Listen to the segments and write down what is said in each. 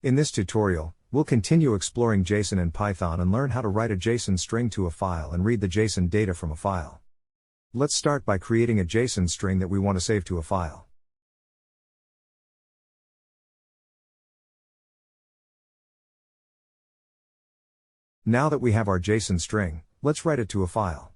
In this tutorial, we'll continue exploring JSON in Python and learn how to write a JSON string to a file and read the JSON data from a file. Let's start by creating a JSON string that we want to save to a file. Now that we have our JSON string, let's write it to a file.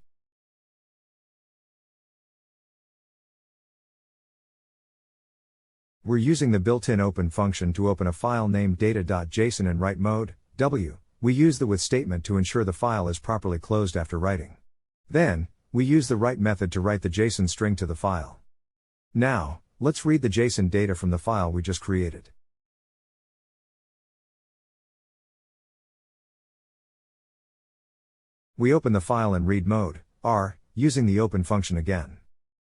We're using the built-in open function to open a file named data.json in write mode, W. We use the with statement to ensure the file is properly closed after writing. Then, we use the write method to write the JSON string to the file. Now, let's read the JSON data from the file we just created. We open the file in read mode, R, using the open function again.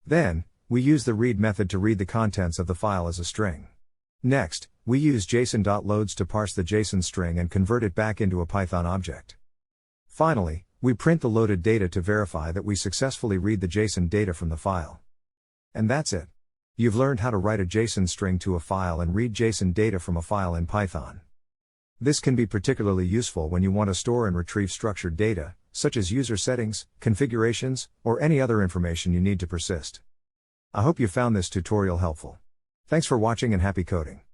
Then, we use the read method to read the contents of the file as a string. Next, we use JSON.loads to parse the JSON string and convert it back into a Python object. Finally, we print the loaded data to verify that we successfully read the JSON data from the file. And that's it. You've learned how to write a JSON string to a file and read JSON data from a file in Python. This can be particularly useful when you want to store and retrieve structured data, such as user settings, configurations, or any other information you need to persist. I hope you found this tutorial helpful. Thanks for watching and happy coding.